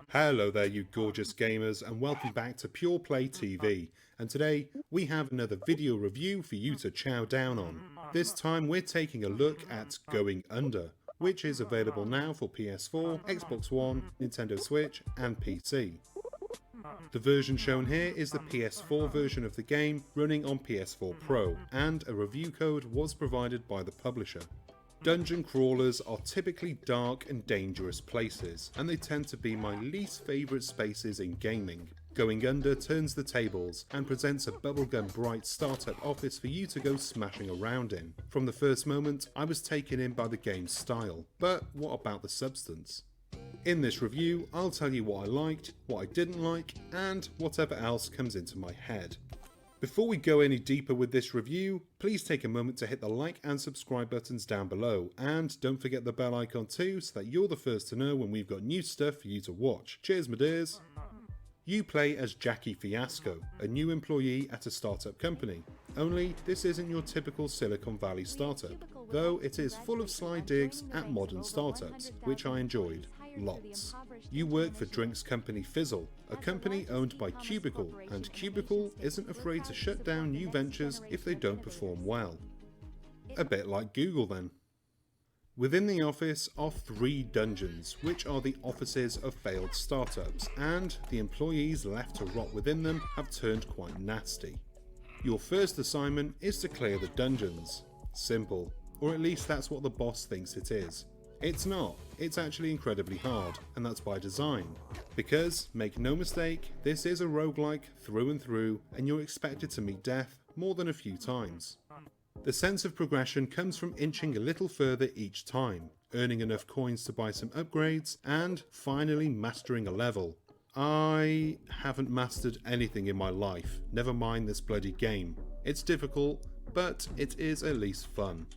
Hello there you gorgeous gamers, and welcome back to Pure Play TV, and today we have another video review for you to chow down on. This time we're taking a look at Going Under, which is available now for PS4, Xbox One, Nintendo Switch and PC. The version shown here is the PS4 version of the game running on PS4 Pro, and a review code was provided by the publisher. Dungeon crawlers are typically dark and dangerous places, and they tend to be my least favourite spaces in gaming. Going Under turns the tables and presents a bubblegum bright startup office for you to go smashing around in. From the first moment, I was taken in by the game's style, but what about the substance? In this review, I'll tell you what I liked, what I didn't like, and whatever else comes into my head. Before we go any deeper with this review, please take a moment to hit the like and subscribe buttons down below, and don't forget the bell icon too, so that you're the first to know when we've got new stuff for you to watch. Cheers my dears! You play as Jackie Fiasco, a new employee at a startup company. Only this isn't your typical Silicon Valley startup, though it is full of sly digs at modern startups, which I enjoyed. Lots. You work for drinks company Fizzle, a company owned by Cubicle, and Cubicle isn't afraid to shut down new ventures if they don't perform well. A bit like Google then. Within the office are 3 dungeons, which are the offices of failed startups, and the employees left to rot within them have turned quite nasty. Your first assignment is to clear the dungeons. Simple, or at least that's what the boss thinks it is. It's not, it's actually incredibly hard, and that's by design. Because, make no mistake, this is a roguelike through and through, and you're expected to meet death more than a few times. The sense of progression comes from inching a little further each time, earning enough coins to buy some upgrades, and finally mastering a level. I haven't mastered anything in my life, never mind this bloody game. It's difficult, but it is at least fun.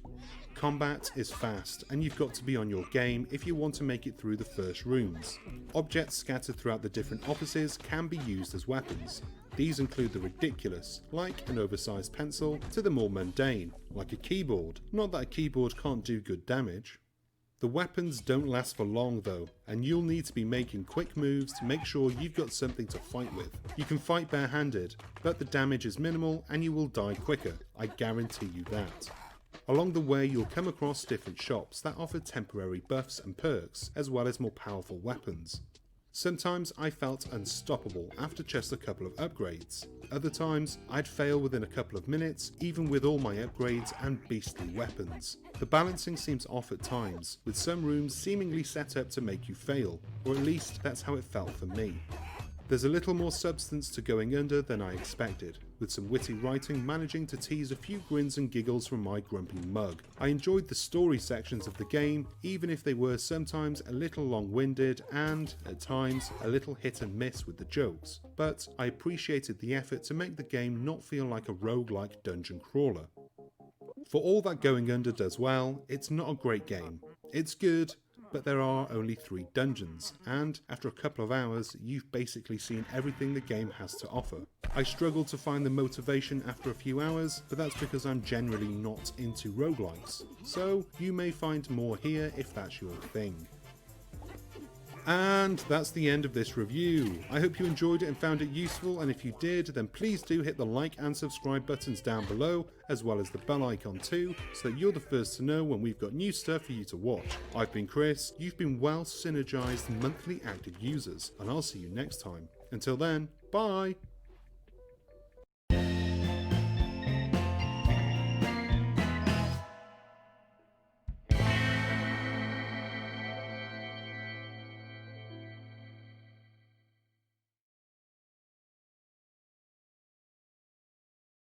Combat is fast, and you've got to be on your game if you want to make it through the first rooms. Objects scattered throughout the different offices can be used as weapons. These include the ridiculous, like an oversized pencil, to the more mundane, like a keyboard. Not that a keyboard can't do good damage. The weapons don't last for long though, and you'll need to be making quick moves to make sure you've got something to fight with. You can fight barehanded, but the damage is minimal and you will die quicker, I guarantee you that. Along the way you'll come across different shops that offer temporary buffs and perks, as well as more powerful weapons. Sometimes I felt unstoppable after just a couple of upgrades. Other times I'd fail within a couple of minutes, even with all my upgrades and beastly weapons. The balancing seems off at times, with some rooms seemingly set up to make you fail, or at least that's how it felt for me. There's a little more substance to Going Under than I expected, with some witty writing managing to tease a few grins and giggles from my grumpy mug. I enjoyed the story sections of the game, even if they were sometimes a little long-winded and, at times, a little hit and miss with the jokes, but I appreciated the effort to make the game not feel like a roguelike dungeon crawler. For all that Going Under does well, it's not a great game. It's good, but there are only 3 dungeons, and after a couple of hours you've basically seen everything the game has to offer. I struggled to find the motivation after a few hours, but that's because I'm generally not into roguelikes, so you may find more here if that's your thing. And that's the end of this review. I hope you enjoyed it and found it useful, and if you did, then please do hit the like and subscribe buttons down below, as well as the bell icon too, so that you're the first to know when we've got new stuff for you to watch. I've been Chris, you've been well synergized monthly active users, and I'll see you next time. Until then, bye!